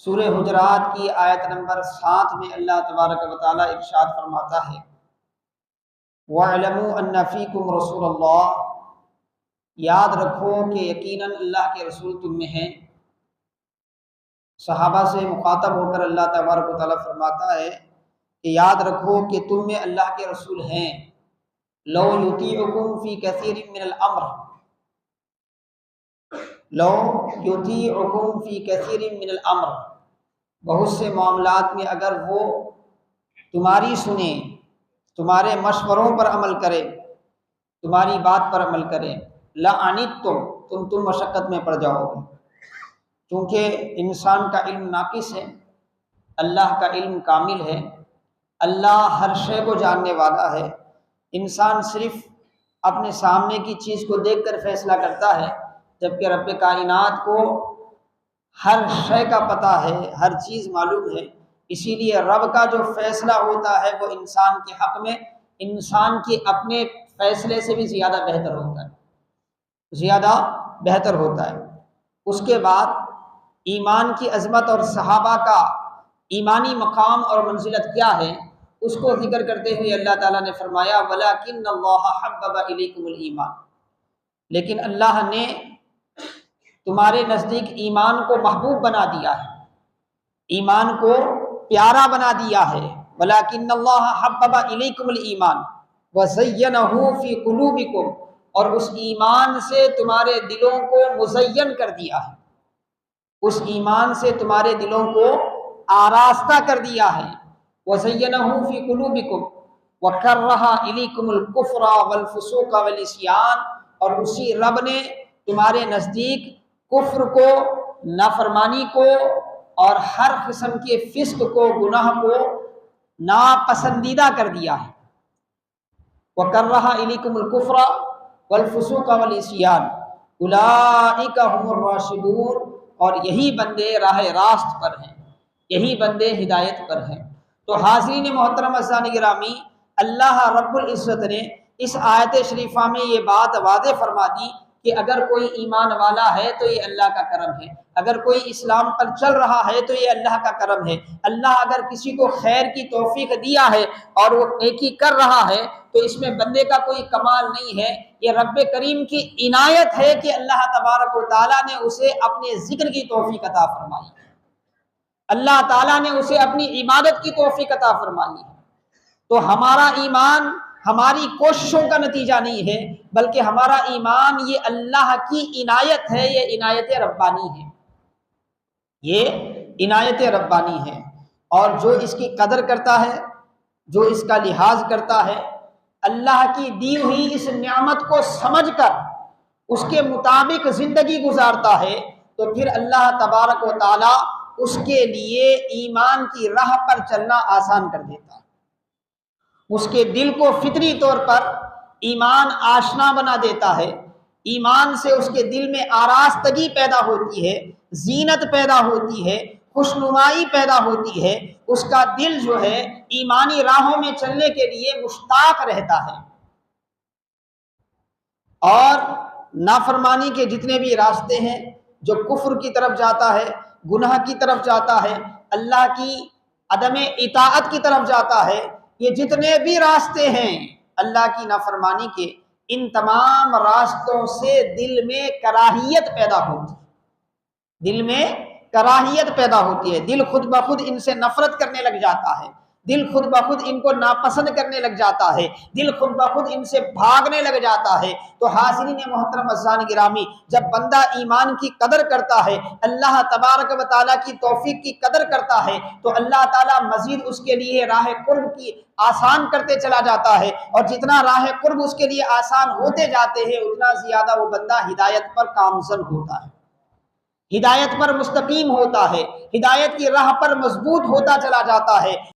سورہ حجرات کی آیت نمبر 7 میں اللہ تبارک و تعالیٰ ارشاد فرماتا ہے وَاعْلَمُوا أَنَّ فِيكُمْ رَسُولَ اللَّهِ، یاد رکھو کہ یقیناً اللہ کے رسول تم میں ہیں۔ صحابہ سے مخاطب ہو کر اللہ تبارک و تعالیٰ فرماتا ہے کہ یاد رکھو کہ تم میں اللہ کے رسول ہیں۔ لو یطیعکم فی کثیر من الامر، لو یطیعکم فی کثیر من الامر، بہت سے معاملات میں اگر وہ تمہاری سنیں، تمہارے مشوروں پر عمل کرے، تمہاری بات پر عمل کرے، لعنتم، تم مشقت میں پڑ جاؤ گے۔ کیونکہ انسان کا علم ناقص ہے، اللہ کا علم کامل ہے، اللہ ہر شے کو جاننے والا ہے۔ انسان صرف اپنے سامنے کی چیز کو دیکھ کر فیصلہ کرتا ہے، جبکہ رب کائنات کو ہر شے کا پتہ ہے، ہر چیز معلوم ہے۔ اسی لیے رب کا جو فیصلہ ہوتا ہے وہ انسان کے حق میں انسان کے اپنے فیصلے سے بھی زیادہ بہتر ہوتا ہے، زیادہ بہتر ہوتا ہے۔ اس کے بعد ایمان کی عظمت اور صحابہ کا ایمانی مقام اور منزلت کیا ہے، اس کو ذکر کرتے ہوئے اللہ تعالیٰ نے فرمایا وَلَٰكِنَّ اللَّهَ حَبَّبَ إِلَيْكُمُ الْإِيمَانَ، لیکن اللہ نے تمہارے نزدیک ایمان کو محبوب بنا دیا ہے، ایمان کو پیارا بنا دیا ہے۔ وَلَٰكِنَّ اللَّهَ حَبَّبَ إِلَيْكُمُ الْإِيمَانَ وَزَيَّنَهُ فِي قُلُوبِكُمْ، اور اس ایمان سے تمہارے دلوں کو مزین کر دیا ہے، اس ایمان سے تمہارے دلوں کو آراستہ کر دیا ہے۔ وَزَيَّنَهُ فِي قُلُوبِكُمْ وَكَرَّهَ إِلَيْكُمُ الْكُفْرَ وَالْفُسُوقَ وَالْعِصْيَانَ، اور اسی رب نے تمہارے نزدیک کفر کو، نافرمانی کو اور ہر قسم کے فسق کو، گناہ کو ناپسندیدہ کر دیا ہے۔ وَكَرَّهَ إِلَيْكُمُ الْكُفْرَ وَالْفُسُوقَ وَالْعِصْيَانَ أُولَٰئِكَ هُمُ الرَّاشِدُونَ، اور یہی بندے راہ راست پر ہیں، یہی بندے ہدایت پر ہیں۔ تو حاضرین محترم عزیزان گرامی، اللہ رب العزت نے اس آیت شریفہ میں یہ بات واضح فرما دی کہ اگر کوئی ایمان والا ہے تو یہ اللہ کا کرم ہے، اگر کوئی اسلام پر چل رہا ہے تو یہ اللہ کا کرم ہے۔ اللہ اگر کسی کو خیر کی توفیق دیا ہے اور وہ نیکی کر رہا ہے تو اس میں بندے کا کوئی کمال نہیں ہے، یہ رب کریم کی عنایت ہے کہ اللہ تبارک و تعالیٰ نے اسے اپنے ذکر کی توفیق عطا فرمائی، اللہ تعالیٰ نے اسے اپنی عبادت کی توفیق عطا فرمائی۔ تو ہمارا ایمان ہماری کوششوں کا نتیجہ نہیں ہے، بلکہ ہمارا ایمان یہ اللہ کی عنایت ہے، یہ عنایت ربانی ہے، یہ عنایت ربانی ہے۔ اور جو اس کی قدر کرتا ہے، جو اس کا لحاظ کرتا ہے، اللہ کی دی ہوئی اس نعمت کو سمجھ کر اس کے مطابق زندگی گزارتا ہے، تو پھر اللہ تبارک و تعالی اس کے لیے ایمان کی راہ پر چلنا آسان کر دیتا ہے، اس کے دل کو فطری طور پر ایمان آشنا بنا دیتا ہے۔ ایمان سے اس کے دل میں آراستگی پیدا ہوتی ہے، زینت پیدا ہوتی ہے، خوشنمائی پیدا ہوتی ہے، اس کا دل جو ہے ایمانی راہوں میں چلنے کے لیے مشتاق رہتا ہے۔ اور نافرمانی کے جتنے بھی راستے ہیں، جو کفر کی طرف جاتا ہے، گناہ کی طرف جاتا ہے، اللہ کی عدم اطاعت کی طرف جاتا ہے، یہ جتنے بھی راستے ہیں اللہ کی نافرمانی کے، ان تمام راستوں سے دل میں کراہیت پیدا ہوتی ہے، دل میں کراہیت پیدا ہوتی ہے، دل خود بخود ان سے نفرت کرنے لگ جاتا ہے، دل خود بخود ان کو ناپسند کرنے لگ جاتا ہے، دل خود بخود ان سے بھاگنے لگ جاتا ہے۔ تو حاضرین محترم عزیزان گرامی، جب بندہ ایمان کی قدر کرتا ہے، اللہ تبارک و تعالیٰ کی توفیق کی قدر کرتا ہے، تو اللہ تعالیٰ مزید اس کے لیے راہ قرب کی آسان کرتے چلا جاتا ہے، اور جتنا راہ قرب اس کے لیے آسان ہوتے جاتے ہیں اتنا زیادہ وہ بندہ ہدایت پر گامزن ہوتا ہے، ہدایت پر مستقیم ہوتا ہے، ہدایت کی راہ پر مضبوط ہوتا چلا جاتا ہے۔